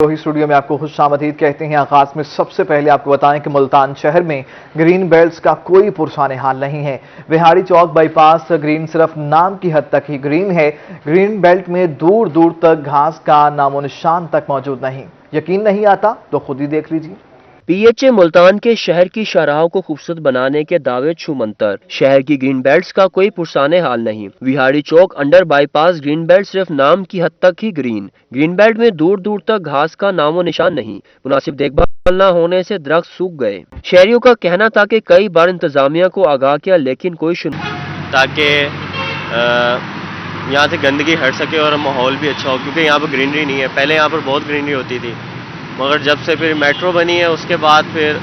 Rohi studio میں آپ کو خوش آمدید کہتے ہیں۔ آغاز میں سب سے پہلے آپ کو بتائیں کہ ملتان شہر میں گرین بیلٹس کا کوئی پرسان حال نہیں ہے۔ وہاڑی چوک بائی پاس گرین صرف نام کی حد تک ہی گرین ہے۔ گرین بیلٹ میں دور دور تک گھاس کا نام و نشان تک موجود نہیں۔ یقین نہیں آتا تو خود ہی دیکھ لیجیے۔ پی ایچ اے ملتان کے شہر کی شاہراہوں کو خوبصورت بنانے کے دعوے چھو منتر۔ شہر کی گرین بیلٹس کا کوئی پرسان حال نہیں۔ وہاڑی چوک under by pass green belt صرف نام کی حد تک ہی گرین۔ گرین بیلٹ میں دور دور تک گھاس کا نام و نشان نہیں۔ مناسب دیکھ بھال نہ ہونے سے درخت سوکھ گئے۔ شہریوں کا کہنا تھا کہ کئی بار انتظامیہ کو آگاہ کیا لیکن کوئی تاکہ یہاں سے گندگی ہٹ سکے اور ماحول بھی اچھا ہو، کیونکہ یہاں پر گرینری نہیں ہے۔ پہلے یہاں پر بہت گرینری ہوتی تھی، مگر جب سے پھر میٹرو بنی ہے اس کے بعد پھر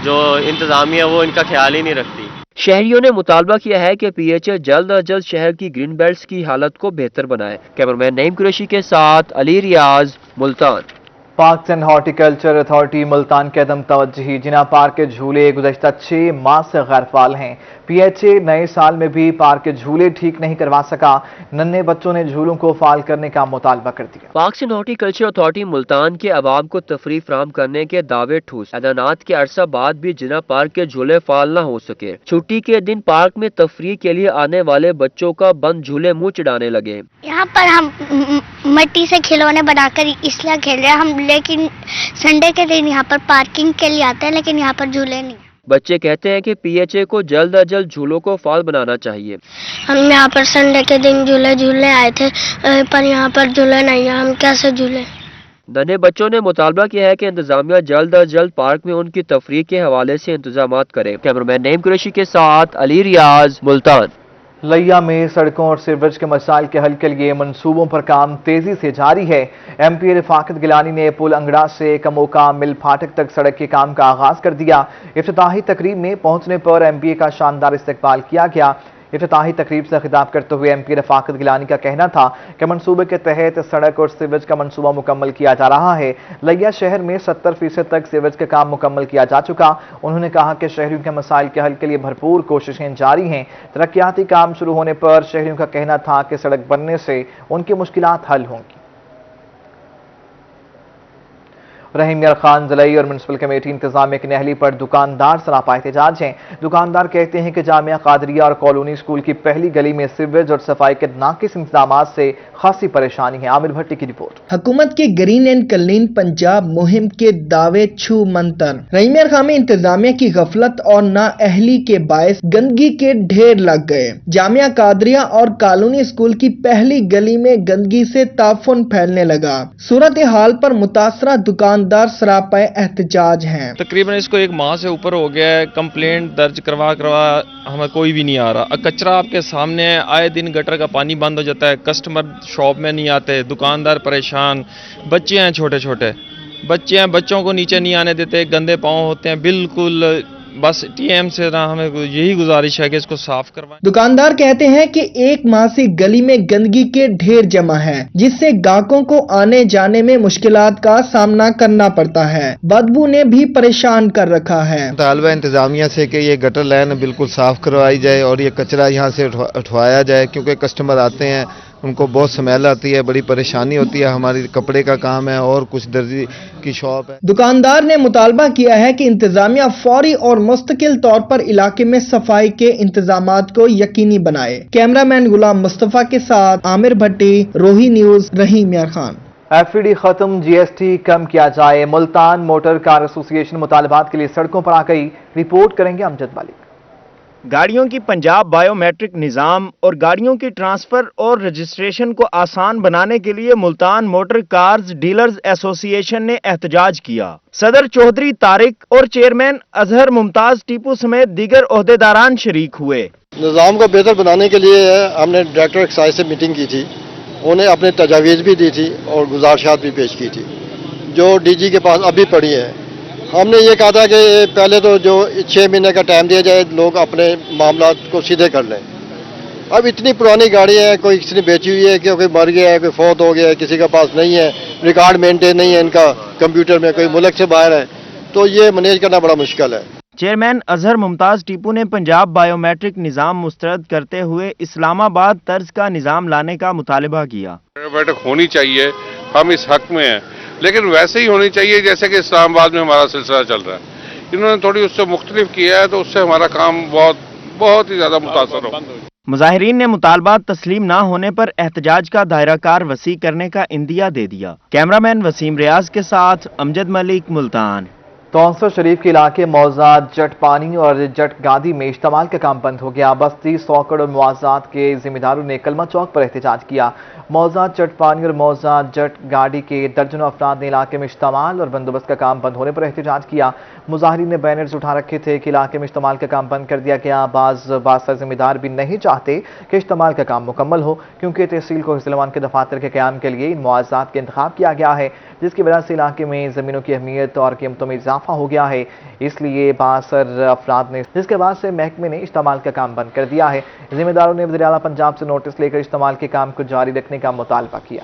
جو انتظامیہ وہ ان کا خیال ہی نہیں رکھتی۔ شہریوں نے مطالبہ کیا ہے کہ پی ایچ اے جلد از جلد شہر کی گرین بیلٹس کی حالت کو بہتر بنائے۔ کیمرمین نعیم قریشی کے ساتھ Ali Riaz, Multan. Parks and horticulture authority Multan کے عدم توجہی۔ جناح پارک کے جھولے گزشتہ 6 ماہ سے غیر فعال ہیں۔ پی ایچ اے نئے سال میں بھی پارک کے جھولے ٹھیک نہیں کروا سکا۔ ننھے بچوں نے جھولوں کو فعال کرنے کا مطالبہ کر دیا۔ Parks and horticulture authority Multan کے عوام کو تفریح فراہم کرنے کے دعوے ٹھوس۔ اعلانات کے عرصہ بعد بھی جناح پارک کے جھولے فعال نہ ہو سکے۔ چھٹی کے دن پارک میں تفریح کے لیے آنے والے بچوں کا بند جھولے منہ چڑھانے لگے۔ یہاں پر ہم مٹی سے کھلونے بنا کر اس لیے کھیل رہے ہیں ہم، لیکن سنڈے کے دن یہاں پر پارکنگ کے لیے آتے ہیں لیکن یہاں پر جھولے نہیں۔ بچے کہتے ہیں کہ پی ایچ اے کو جلد از جلد جھولوں کو فعال بنانا چاہیے۔ ہم یہاں پر سنڈے کے دن جھولے آئے تھے، پر یہاں پر جھولے نہیں ہیں، ہم کیسے جھولے؟ ننھے بچوں نے مطالبہ کیا ہے کہ انتظامیہ جلد از جلد پارک میں ان کی تفریح کے حوالے سے انتظامات کرے۔ کیمرمین نعیم قریشی کے ساتھ علی ریاض، ملتان۔ لیا میں سڑکوں اور سیوریج کے مسائل کے حل کے لیے منصوبوں پر کام تیزی سے جاری ہے۔ ایم پی رفاقت گیلانی نے پل انگڑا سے کموکا مل پھاٹک تک سڑک کے کام کا آغاز کر دیا۔ افتتاحی تقریب میں پہنچنے پر ایم پی کا شاندار استقبال کیا گیا۔ افتتاحی تقریب سے خطاب کرتے ہوئے ایم پی رفاقت گیلانی کا کہنا تھا کہ منصوبے کے تحت سڑک اور سیوریج کا منصوبہ مکمل کیا جا رہا ہے۔ لیا شہر میں 70% تک سیوریج کا کام مکمل کیا جا چکا۔ انہوں نے کہا کہ شہریوں کے مسائل کے حل کے لیے بھرپور کوششیں جاری ہیں۔ ترقیاتی کام شروع ہونے پر شہریوں کا کہنا تھا کہ سڑک بننے سے ان کی مشکلات حل ہوں گی۔ رحیم یار خان ضلعی اور میونسپل کمیٹی انتظامیہ کی نہلی پر دکاندار سراپا احتجاج ہیں۔ دکاندار کہتے ہیں کہ جامعہ قادریہ اور کالونی اسکول کی پہلی گلی میں سیوریج اور صفائی کے ناقص انتظامات سے خاصی پریشانی ہے۔ عامر بھٹی کی رپورٹ۔ حکومت کے گرین اینڈ کلین پنجاب مہم کے دعوے چھو منتر۔ رحیم یار خان میں انتظامیہ کی غفلت اور نااہلی کے باعث گندگی کے ڈھیر لگ گئے۔ جامعہ قادریہ اور کالونی اسکول کی پہلی گلی میں گندگی سے تعفن پھیلنے لگا۔ صورتحال پر متاثرہ دکاندار سراپا احتجاج ہیں۔ تقریباً اس کو 1 ماہ سے اوپر ہو گیا ہے، کمپلینٹ درج کروا ہمیں کوئی بھی نہیں آ رہا۔ کچرا آپ کے سامنے ہے، آئے دن گٹر کا پانی بند ہو جاتا ہے، کسٹمر شاپ میں نہیں آتے، دکاندار پریشان، بچے ہیں چھوٹے چھوٹے بچے ہیں، بچوں کو نیچے نہیں آنے دیتے، گندے پاؤں ہوتے ہیں بالکل۔ بس ٹی ایم سے ہمیں یہی گزارش ہے کہ اس کو صاف کروائیں۔ دکاندار کہتے ہیں کہ 1 ماہ سے گلی میں گندگی کے ڈھیر جمع ہے، جس سے گاہکوں کو آنے جانے میں مشکلات کا سامنا کرنا پڑتا ہے۔ بدبو نے بھی پریشان کر رکھا ہے۔ طالبہ انتظامیہ سے کہ یہ گٹر لائن بالکل صاف کروائی جائے اور یہ کچرا یہاں سے اٹھوایا جائے، کیونکہ کسٹمر آتے ہیں ان کو بہت سمیل آتی ہے، بڑی پریشانی ہوتی ہے۔ ہماری کپڑے کا کام ہے اور کچھ درزی کی شاپ ہے۔ دکاندار نے مطالبہ کیا ہے کہ انتظامیہ فوری اور مستقل طور پر علاقے میں صفائی کے انتظامات کو یقینی بنائے۔ کیمرہ مین غلام مصطفیٰ کے ساتھ عامر بھٹی، روہی نیوز، رحیم یار خان۔ ایف ای ڈی ختم، جی ایس ٹی کم کیا جائے۔ ملتان موٹر کار ایسوسی ایشن مطالبات کے لیے سڑکوں پر آ گئی۔ رپورٹ کریں گے امجد مالک۔ گاڑیوں کی پنجاب بائیو میٹرک نظام اور گاڑیوں کی ٹرانسفر اور رجسٹریشن کو آسان بنانے کے لیے ملتان موٹر کارز ڈیلرز ایسوسی ایشن نے احتجاج کیا۔ صدر چودھری طارق اور چیئرمین اظہر ممتاز ٹیپو سمیت دیگر عہدیداران شریک ہوئے۔ نظام کو بہتر بنانے کے لیے ہم نے ڈائریکٹر ایکسائز سے میٹنگ کی تھی، انہیں اپنے تجاویز بھی دی تھی اور گزارشات بھی پیش کی تھی جو ڈی جی کے پاس ابھی پڑی ہیں۔ ہم نے یہ کہا تھا کہ پہلے تو جو 6 مہینے کا ٹائم دیا جائے، لوگ اپنے معاملات کو سیدھے کر لیں۔ اب اتنی پرانی گاڑی ہے، کوئی کسی نے بیچی ہوئی ہے کہ کوئی مر گیا ہے، کوئی فوت ہو گیا ہے، کسی کے پاس نہیں ہے، ریکارڈ مینٹین نہیں ہے ان کا کمپیوٹر میں، کوئی ملک سے باہر ہے، تو یہ مینیج کرنا بڑا مشکل ہے۔ چیئرمین اظہر ممتاز ٹیپو نے پنجاب بائیو میٹرک نظام مسترد کرتے ہوئے اسلام آباد طرز کا نظام لانے کا مطالبہ کیا۔ بائیو میٹرک ہونی چاہیے، ہم اس حق میں ہیں، लेकिन वैसे ही होनी चाहिए जैसे कि इस्लामाबाद में हमारा सिलसिला चल रहा है। इन्होंने थोड़ी उससे मुख्तलिफ किया है, तो उससे हमारा काम बहुत ही ज़्यादा मुतासर हो। मुजाहिरीन ने मुतालबात तस्लीम ना होने पर एहतजाज का दायरा कार वसी करने का इंदिया दे दिया। कैमरामैन वसीम रियाज के साथ अमजद मलिक, मुल्तान। तौंसर शरीफ के इलाके मौजा जट पानी और जट गादी में इस्तेमाल का काम बंद हो गया। बस्ती सौकड़ और मुआवजात के जिम्मेदारों ने कलमा चौक पर एहतजाज किया। मौजा जट पानी और मौजा जट गाड़ी के दर्जनों अफराद ने इलाके में इस्तेमाल और बंदोबस्त का काम बंद होने पर एहतजाज किया। मुजाहिरीन ने बैनर्स उठा रखे थे कि इलाके में इस्तेमाल का काम बंद कर दिया गया। बाज़ जिम्मेदार भी नहीं चाहते कि इस्तेमाल का काम मुकम्मल हो, क्योंकि तहसील को हिस्सेदारान के दफातर के क़याम के लिए इन मुआवजात का इंतखाब किया गया है, जिसकी वजह से इलाके में ज़मीनों की अहमियत और कीमतों में इजाफा हो गया है। इसलिए बासर अफराद ने जिसके बाद से महकमे ने इस्तेमाल का काम बंद कर दिया है। जिम्मेदारों ने वज़ीर आला पंजाब से नोटिस लेकर इस्तेमाल के काम को जारी रखने का मुतालबा किया।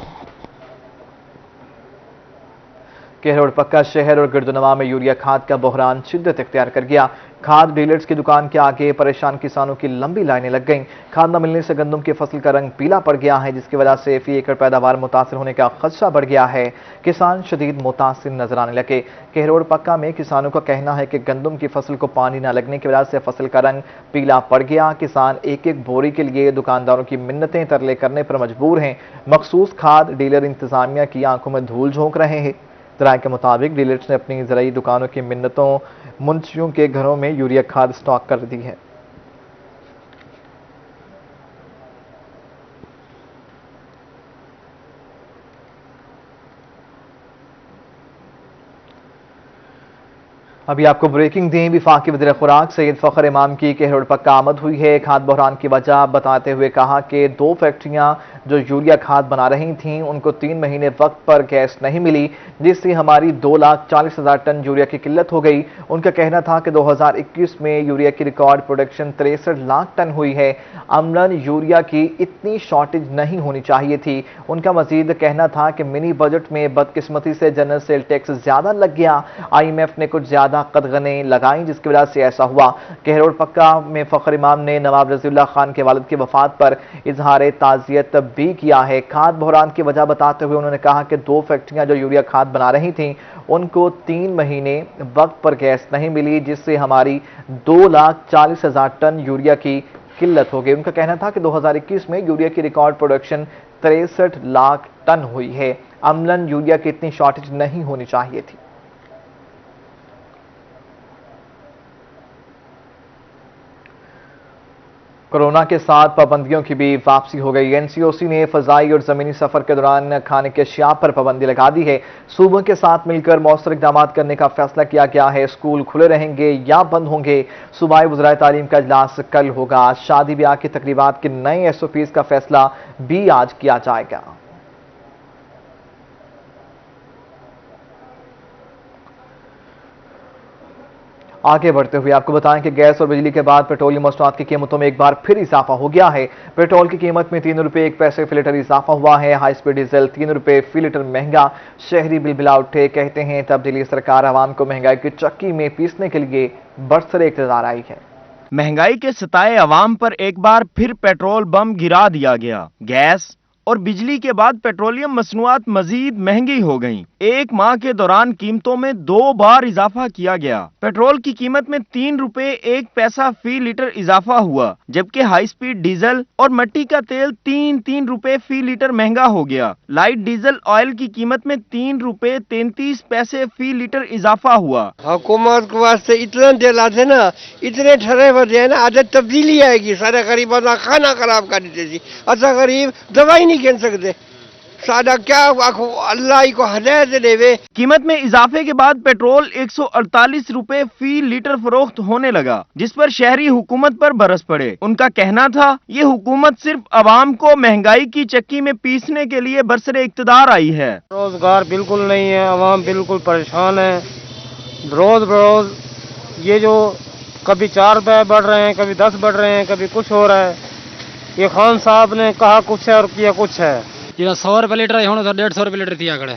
केहरोड पक्का शहर और गिरदोनवा में यूरिया खाद का बहरान शिद्दत इख्तियार कर गया। खाद डीलर्स की दुकान के आगे परेशान किसानों की लंबी लाइनें लग गईं। खाद न मिलने से गंदम की फसल का रंग पीला पड़ गया है, जिसकी वजह से फी एकड़ पैदावार मुतासर होने का खदशा बढ़ गया है। किसान शदीद मुतासिर नजर आने लगे। केहरोड पक्का में किसानों का कहना है कि गंदम की फसल को पानी न लगने की वजह से फसल का रंग पीला पड़ गया। किसान एक एक बोरी के लिए दुकानदारों की मिन्नतें तरले करने पर मजबूर हैं। मखसूस खाद डीलर इंतजामिया की आंखों में धूल झोंक रहे हैं। तराई के मुताबिक डीलर्स ने अपनी ज़राई दुकानों की मिन्नतों मुंशियों के घरों में यूरिया खाद स्टॉक कर दी है। अभी आपको ब्रेकिंग दें। वफाकी वज़ीर खुराक सैयद फ़खर इमाम की केहरोड पक्का आमद हुई है। खाद बहरान की वजह बताते हुए कहा कि 2 फैक्ट्रियां जो यूरिया खाद बना रही थीं उनको 3 महीने वक्त पर गैस नहीं मिली, जिससे हमारी 2,40,000 टन यूरिया की किल्लत हो गई। उनका कहना था कि 2021 में यूरिया की रिकॉर्ड प्रोडक्शन 63 लाख टन हुई है। अमलन यूरिया की इतनी शॉर्टेज नहीं होनी चाहिए थी। उनका मजीद कहना था कि मिनी बजट में बदकिस्मती से जनरल सेल टैक्स ज्यादा लग गया। IMF ने कुछ ज्यादा कदगनें लगाई, जिसकी वजह से ऐसा हुआ। केहरोड पक्का में फ़खर इमाम ने नवाब रज़ीउल्लाह खान के वालिद की वफात पर इजहार ताज़ियत भी किया है। खाद बहरान की वजह बताते हुए उन्होंने कहा कि 2 फैक्ट्रियां जो यूरिया खाद बना रही थीं उनको 3 महीने वक्त पर गैस नहीं मिली, जिससे हमारी 2,40,000 टन यूरिया की किल्लत हो गई। उनका कहना था कि 2021 में यूरिया की रिकॉर्ड प्रोडक्शन 63 लाख टन हुई है। अमलन यूरिया की इतनी शॉर्टेज नहीं होनी चाहिए थी। कोरोना के साथ पाबंदियों की भी वापसी हो गई। NCOC ने फजाई और जमीनी सफर के दौरान खाने के अशिया पर पाबंदी लगा दी है। सूबों के साथ मिलकर मौसर इक़दाम करने का फैसला किया गया है। स्कूल खुले रहेंगे या बंद होंगे। सूबाई वज़राए तालीम का इजलास कल होगा। शादी ब्याह की तकरीबात के नए SOPs का फैसला भी आज किया जाएगा। आगे बढ़ते हुए आपको बताएं कि गैस और बिजली के बाद पेट्रोलियम मसनूआत की कीमतों में एक बार फिर इजाफा हो गया है। पेट्रोल की कीमत में 3 रुपये 1 पैसे फी लीटर इजाफा हुआ है। हाई स्पीड डीजल 3 रुपये फी लीटर महंगा। शहरी बिलबिला उठे। कहते हैं तब्दीली सरकार आवाम को महंगाई की चक्की में पीसने के लिए बरसरे इक़्तिदार आई है। महंगाई के सताए अवाम पर एक बार फिर पेट्रोल बम गिरा दिया गया। गैस और बिजली के बाद पेट्रोलियम मसनूआत मजीद महंगी हो गईं। एक माह के दौरान कीमतों में 2 बार इजाफा किया गया। पेट्रोल की कीमत में 3 रुपए 1 पैसा फी लीटर इजाफा हुआ, जबकि हाई स्पीड डीजल और मिट्टी का तेल 3 रुपए फी लीटर महंगा हो गया। लाइट डीजल ऑयल की कीमत में 3 रुपए 33 पैसे फी लीटर इजाफा हुआ। हुकूमत के वास्ते इतना दिला थे ना, इतने ठरे बजे है ना, आदत तब्दीली आएगी। सारे गरीबों का खाना खराब कर देती। अच्छा गरीब दवाई नहीं गिन सकते। सादा क्या अल्लाह को हदायत देवे। कीमत में इजाफे के बाद पेट्रोल 148 रुपए फी लीटर फरोख्त होने लगा, जिस पर शहरी हुकूमत पर बरस पड़े। उनका कहना था ये हुकूमत सिर्फ अवाम को महंगाई की चक्की में पीसने के लिए बरसरे इख्तिदार आई है। रोजगार बिल्कुल नहीं है, अवाम बिल्कुल परेशान है। रोज बरोज ये जो कभी 4 रुपए बढ़ रहे हैं, कभी 10 बढ़ रहे हैं, कभी कुछ हो रहा है। ये खान साहब ने कहा कुछ है और किया कुछ है। 100 रुपये लीटर है, 150 रुपये लीटर थी आकड़े।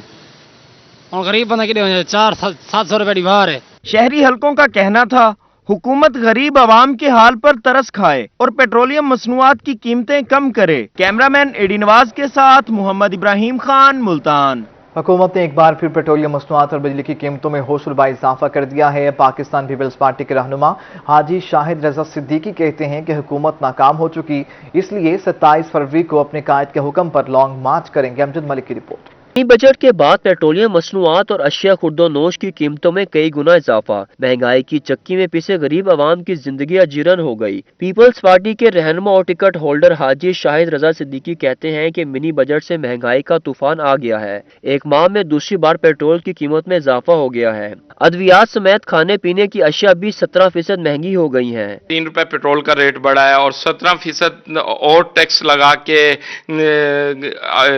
और गरीब बंदा कि 400-700 रुपये बाहर है। शहरी हलकों का कहना था हुकूमत गरीब आवाम के हाल पर तरस खाए और पेट्रोलियम मसनूआत की कीमतें कम करे। कैमरामैन एडी नवाज के साथ मोहम्मद इब्राहिम खान, मुल्तान। हुकूमत ने एक बार फिर पेट्रोलियम मसनूआत और बिजली की कीमतों में होशरुबा इजाफा कर दिया है। पाकिस्तान पीपल्स पार्टी के रहनुमा हाजी शाहिद रजा सिद्दीकी कहते हैं कि हुकूमत नाकाम हो चुकी, इसलिए 27 फरवरी को अपने कायद के हुक्म पर लॉन्ग मार्च करेंगे। अमजद मलिक की रिपोर्ट। बजट के बाद पेट्रोलियम मसनूआत और अशिया खुर्दोनोश की कीमतों में कई गुना इजाफा, महंगाई की चक्की में पिसे गरीब आवाम की जिंदगी अजीरन हो गई। पीपल्स पार्टी के रहनुमा और टिकट होल्डर हाजी शाहिद रजा सिद्दीकी कहते हैं कि मिनी बजट से महंगाई का तूफान आ गया है। एक माह में दूसरी बार पेट्रोल की कीमत में इजाफा हो गया है। अद्वियात समेत खाने पीने की अशिया भी 17% महंगी हो गई हैं। 3 रुपए पेट्रोल का रेट बढ़ा है और 17% और टैक्स लगा के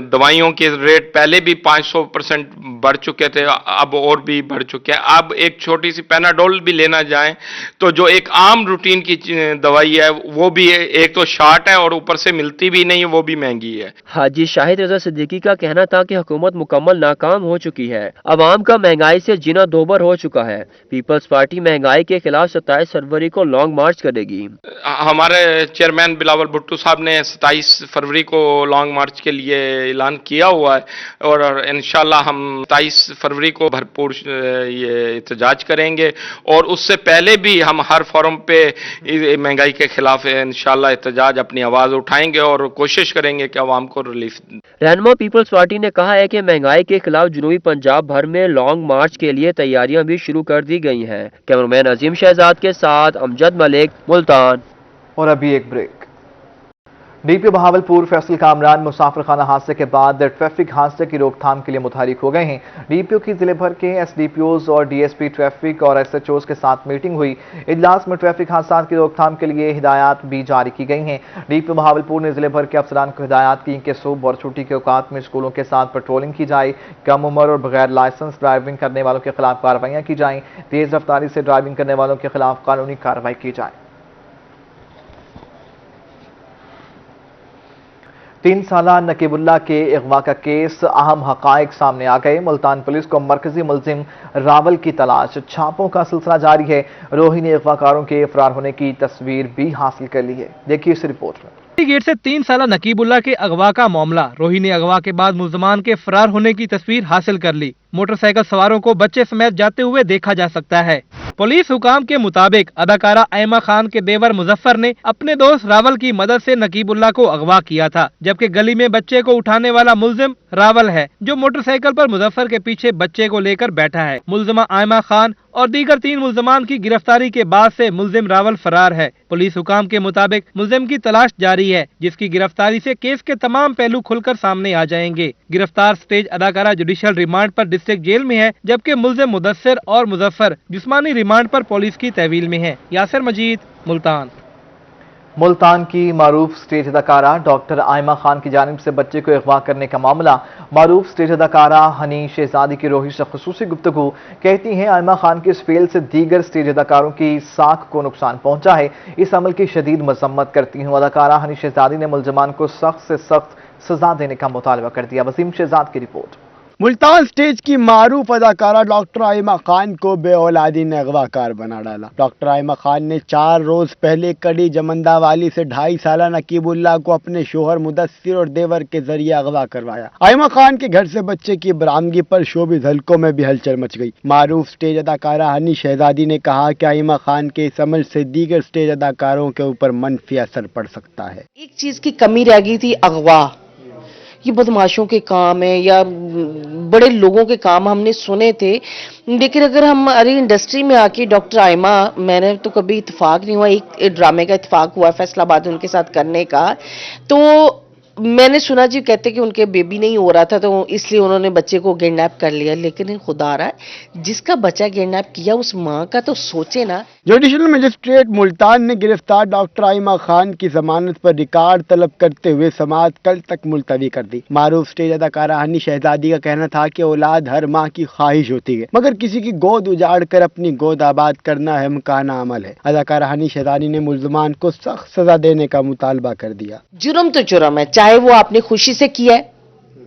दवाइयों के रेट पहले भी 500% बढ़ चुके थे, अब और भी बढ़ चुके हैं। अब एक छोटी सी पैनाडोल भी लेना जाए तो जो एक आम रूटीन की दवाई है वो भी एक तो शार्ट है और ऊपर से मिलती भी नहीं है, वो भी महंगी है। हाजी शाहिद रजा सिद्दीकी का कहना था कि हुकूमत मुकम्मल नाकाम हो चुकी है। अवाम का महंगाई से जीना दोबर हो चुका है। पीपल्स पार्टी महंगाई के खिलाफ 27 फरवरी को लॉन्ग मार्च करेगी। हमारे चेयरमैन बिलावल भुट्टो साहब ने 27 फरवरी को लॉन्ग मार्च के लिए ऐलान किया हुआ है और इंशाल्लाह हम 27 फरवरी को भरपूर ये एहतजाज करेंगे और उससे पहले भी हम हर फोरम पे महंगाई के खिलाफ इंशाल्लाह एहतजाज अपनी आवाज उठाएंगे और कोशिश करेंगे कि अवाम को रिलीफ। रहनुमा पीपल्स पार्टी ने कहा है कि महंगाई के खिलाफ जनूबी पंजाब भर में लॉन्ग मार्च के लिए तैयारियां भी शुरू कर दी गई हैं। कैमरामैन अजीम शहजाद के साथ अमजद मलिक, मुल्तान। और अभी एक ब्रेक। डीपीओ बहावलपुर फैसल कामरान मुसाफिर खाना हादसे के बाद ट्रैफिक हादसे की रोकथाम के लिए मुतहरिक हो गए हैं। डीपीओ की जिले भर के एसडीपीओज और डीएसपी ट्रैफिक और एसएचओज के साथ मीटिंग हुई। इजलास में ट्रैफिक हादसा की रोकथाम के लिए हिदायत भी जारी की गई हैं। डीपीओ बहावलपुर ने जिले भर के अफसरान को हिदायत की कि सुबह और छुट्टी के औकात में स्कूलों के साथ पेट्रोलिंग की जाए, कम उम्र और बगैर लाइसेंस ड्राइविंग करने वालों के खिलाफ कार्रवाइयाँ की जाएं, तेज रफ्तारी से ड्राइविंग करने वालों के खिलाफ कानूनी कार्रवाई की जाए। 3 साला नकीबुल्ला के अगवा का केस, अहम हकायक सामने आ गए। मुल्तान पुलिस को मरकजी मुलजिम रावल की तलाश, छापों का सिलसिला जारी है। रोही ने अगवाकारों के फरार होने की तस्वीर भी हासिल कर ली है। देखिए इस रिपोर्ट में। गेट से 3 साला नकीबुल्ला के अगवा का मामला। रोही ने अगवा के बाद मुल्जमान के फरार होने की तस्वीर हासिल कर ली। मोटरसाइकिल सवारों को बच्चे समेत जाते हुए देखा जा सकता है। पुलिस हुकाम के मुताबिक अदाकारा आयमा खान के देवर मुजफ्फर ने अपने दोस्त रावल की मदद से नकीबुल्ला को अगवा किया था, जबकि गली में बच्चे को उठाने वाला मुल्जिम रावल है, जो मोटरसाइकिल पर मुजफ्फर के पीछे बच्चे को लेकर बैठा है। मुल्जिमा आयमा खान और दीगर 3 मुल्जमान की गिरफ्तारी के बाद से मुल्जिम रावल फरार है। पुलिस हुकाम के मुताबिक मुल्जिम की तलाश जारी है, जिसकी गिरफ्तारी से केस के तमाम पहलू खुलकर सामने आ जाएंगे। गिरफ्तार स्टेज अदाकारा जुडिशल रिमांड पर डिस्ट्रिक्ट जेल में है, जबकि मुल्जिम मुदस्सिर और मुजफ्फर जिस्मानी रिमांड पर पुलिस की तहवील में है। यासिर मजीद, मुल्तान। मुल्तान की मारूफ स्टेज अदाकारा डॉक्टर आयमा खान की जानिब से बच्चे को अगवा करने का मामला। मारूफ स्टेज अदाकारा हनी शहजादी की रोही से खुसूसी गुफ्तगू। कहती हैं आयमा खान की इस फेल से दीगर स्टेज अदाकारों की साख को नुकसान पहुंचा है। इस अमल की शदीद मजम्मत करती हूँ। अदाकारा हनी शहजादी ने मुल्जमान को सख्त से सख्त सजा देने का मुतालबा कर दिया। वसीम शहजाद की रिपोर्ट। मुल्तान स्टेज की मारूफ अदाकारा डॉक्टर आयमा खान को बेऔलादी ने अगवाकार बना डाला। डॉक्टर आयमा खान ने 4 रोज पहले कड़ी जमंदा वाली से 2.5 साला नकीबुल्ला को अपने शोहर मुदस्सिर और देवर के जरिए अगवा करवाया। आयमा खान के घर से बच्चे की बरामदगी पर शोबिस हलकों में भी हलचल मच गई। मारूफ स्टेज अदाकारा हनी शहजादी ने कहा कि आयमा खान के इस अमल से दीगर स्टेज अदाकारों के ऊपर मनफी असर पड़ सकता है। एक चीज की कमी रह गई थी, अगवा। ये बदमाशों के काम है या बड़े लोगों के काम हमने सुने थे, लेकिन अगर हमारी इंडस्ट्री में आके डॉक्टर आयमा, मैंने तो कभी इत्तेफाक नहीं हुआ, एक ड्रामे का इत्तेफाक हुआ फैसलाबाद उनके साथ करने का, तो मैंने सुना जी कहते कि उनके बेबी नहीं हो रहा था तो इसलिए उन्होंने बच्चे को किडनैप कर लिया। लेकिन खुदा रहा जिसका बच्चा किडनैप किया उस माँ का तो सोचे ना। जुडिशल मजिस्ट्रेट मुल्तान ने गिरफ्तार डॉक्टर आयमा खान की जमानत पर रिकॉर्ड तलब करते हुए समाअत कल तक मुलतवी कर दी। मारूफ स्टेज अदाकारा हनी शहजादी का कहना था कि औलाद हर माँ की ख्वाहिश होती है, मगर किसी की गोद उजाड़ कर अपनी गोद आबाद करना हमकाना अमल है। अदाकारा हनी शहजादी ने मुल्जमान को सख्त सजा देने का मुतालबा कर दिया। जुर्म तो जुर्म है, चाहे वो आपने खुशी से किया है,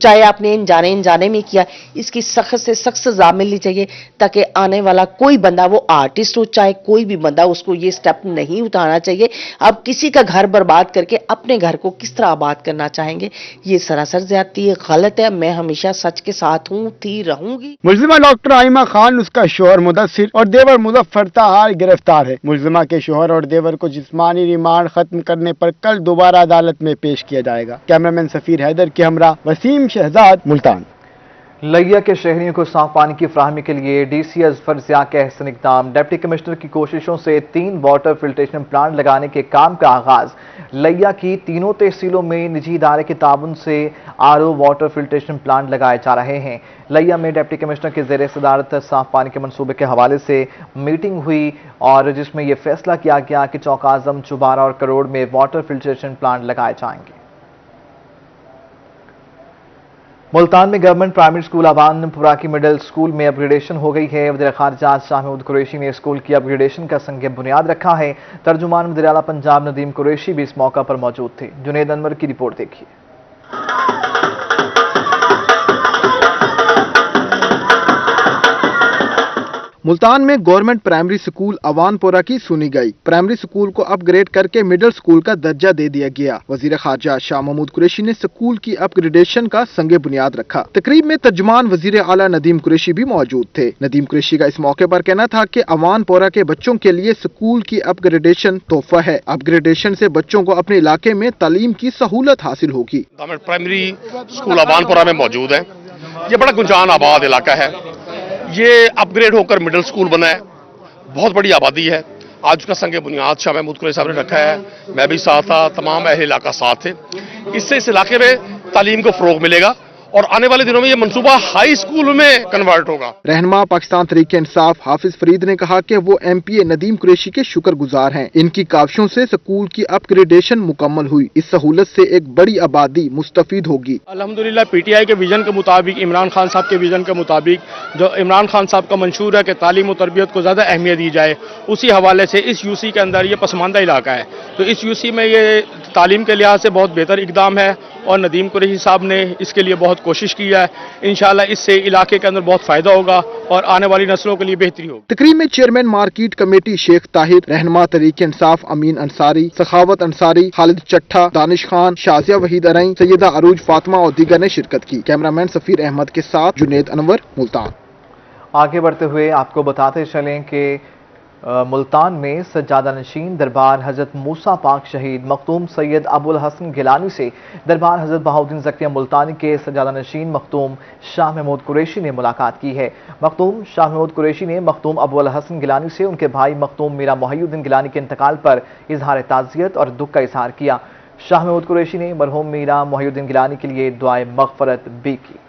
चाहे आपने अनजाने में किया, इसकी सख्त से सख्त सजा मिलनी चाहिए ताकि आने वाला कोई बंदा, वो आर्टिस्ट हो चाहे कोई भी बंदा, उसको ये स्टेप नहीं उठाना चाहिए। अब किसी का घर बर्बाद करके अपने घर को किस तरह आबाद करना चाहेंगे, ये सरासर ज्यादती है, गलत है। मैं हमेशा सच के साथ हूँ, थी, रहूंगी। मुलजिमा डॉक्टर आइमा खान, उसका शोहर मुदस्सिर और देवर मुजफ्फर ताहार गिरफ्तार है। मुलजिमा के शोहर और देवर को जिस्मानी रिमांड खत्म करने पर कल दोबारा अदालत में पेश किया जाएगा। कैमरामैन सफीर हैदर के हमरा वसीम शहजाद, मुल्तान। लिया के शहरियों को साफ पानी की फराहमी के लिए डीसी अजफर ज़िया के अहसन इक़दाम। डिप्टी कमिश्नर की कोशिशों से 3 वाटर फिल्ट्रेशन प्लांट लगाने के काम का आगाज। लिया की तीनों तहसीलों में निजी इदारे के ताबन से आरओ वाटर फिल्ट्रेशन प्लांट लगाए जा रहे हैं। लिया में डिप्टी कमिश्नर के ज़ेर सदारत साफ पानी के मंसूबे के हवाले से मीटिंग हुई और जिसमें यह फैसला किया गया कि चौक आजम, चुबारा और करोड़ में वाटर फिल्ट्रेशन प्लांट लगाए जाएंगे। मुल्तान में गवर्नमेंट प्राइमरी स्कूल अवानपुरा की मिडिल स्कूल में अपग्रेडेशन हो गई है। वज़ीर ख़ारजा शाह महमूद कुरैशी ने स्कूल की अपग्रेडेशन का संग बुनियाद रखा है। तर्जुमान वज़ीर आला पंजाब नदीम कुरैशी भी इस मौका पर मौजूद थे। जुनेद अनवर की रिपोर्ट देखिए। मुल्तान में गवर्नमेंट प्राइमरी स्कूल अवानपुरा की सुनी गई। प्राइमरी स्कूल को अपग्रेड करके मिडिल स्कूल का दर्जा दे दिया गया। वज़ीर ख़ारजा शाह महमूद कुरैशी ने स्कूल की अपग्रेडेशन का संग बुनियाद रखा। तकरीब में तर्जुमान वज़ीर आला नदीम कुरैशी भी मौजूद थे। नदीम कुरैशी का इस मौके पर कहना था कि अवानपुरा के बच्चों के लिए स्कूल की अपग्रेडेशन तोहफा है। अपग्रेडेशन से बच्चों को अपने इलाके में तालीम की सहूलत हासिल होगी। गवर्नमेंट प्राइमरी स्कूल अवानपुरा में मौजूद है। ये बड़ा गुंजान आबाद इलाका है। ये अपग्रेड होकर मिडिल स्कूल बना है। बहुत बड़ी आबादी है। आज उसका संग बुनियाद शाह महमूद कुरैशी साहब ने रखा है। मैं भी साथ था, तमाम अहले इलाका साथ थे। इससे इस इलाके में तालीम को फ़रोग मिलेगा और आने वाले दिनों में ये मंसूबा हाई स्कूल में कन्वर्ट होगा। रहनुमा पाकिस्तान तहरीक इंसाफ हाफिज फरीद ने कहा कि वो MPA नदीम कुरैशी के शुक्रगुजार हैं। इनकी काविशों से स्कूल की अपग्रेडेशन मुकम्मल हुई। इस सहूलत से एक बड़ी आबादी मुस्तफीद होगी। अल्हम्दुलिल्लाह PTI के विजन के मुताबिक, इमरान खान साहब के विजन के मुताबिक, जो इमरान खान साहब का मंशूर है कि तालीम और तरबियत को ज़्यादा अहमियत दी जाए, उसी हवाले से इस UC के अंदर ये पसमानदा इलाका है। तो इस UC में ये तालीम के लिहाज से बहुत बेहतर इकदाम है और नदीम कुरैशी साहब ने इसके लिए बहुत कोशिश की है। इंशाल्लाह इससे इलाके के अंदर बहुत फायदा होगा और आने वाली नस्लों के लिए बेहतरी होगी। तकरीब में chairman market committee Sheikh Tahir, रहनुमा तहरीक इंसाफ अमीन अंसारी, सखावत अंसारी, खालिद चट्ठा, दानिश खान, शाजिया वहीद अरई, सैयदा अरूज फातिमा और दीगर ने शिरकत की। कैमरामैन सफीर अहमद के साथ जुनेद अनवर, मुल्तान। आगे बढ़ते हुए आपको बताते चलें कि मुल्तान में सज्जादा नशीन दरबार हज़रत मूसा पाक शहीद मखतूम सैयद अबुल हसन गिलानी से दरबार हज़रत बहाउद्दीन ज़किया मुल्तानी के सज्जादा नशीन मखतूम शाह महमूद कुरैशी ने मुलाकात की है। मखतूम शाह महमूद कुरैशी ने मखतूम अबुल हसन गिलानी से उनके भाई मखतूम मीरा मोहिउद्दीन गिलानी के इंतकाल पर इजहार ताज़ियत और दुख का इजहार किया। शाह महमूद कुरैशी ने मरहूम मीरा मोहिउद्दीन गिलानी के लिए दुआए मग़फ़रत भी की।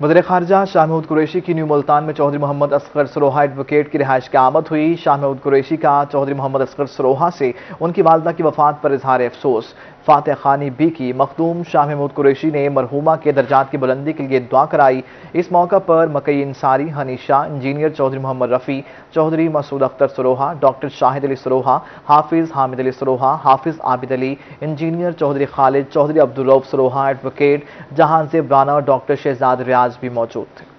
वज़ीर ख़ारजा शाह महमूद कुरैशी की न्यू मुल्तान में चौधरी मोहम्मद असगर सरोहा एडवोकेट की रिहाइश की आमद हुई। शाह महमूद कुरैशी का चौधरी मोहम्मद असगर सरोहा से उनकी वालदा की वफ़ात पर इजहार अफसोस, फातह खानी भी की। मखदूम शाह महमूद कुरैशी ने मरहूमा के दर्जात की बुलंदी के लिए दुआ कराई। इस मौका पर मकई इंसारी, हनीशा, इंजीनियर चौधरी मोहम्मद रफ़ी, चौधरी मसूद अख्तर सरोहा, डॉक्टर शाहिद अली सरोहा, हाफिज़ हामिद अली सरोहा, हाफिज़ आबिद अली, इंजीनियर चौधरी खालिद, चौधरी अब्दुल रऊफ सरोहा, एडवोकेट जहां ज़ेब राना और डॉक्टर शहजाद रियाज भी मौजूद थे।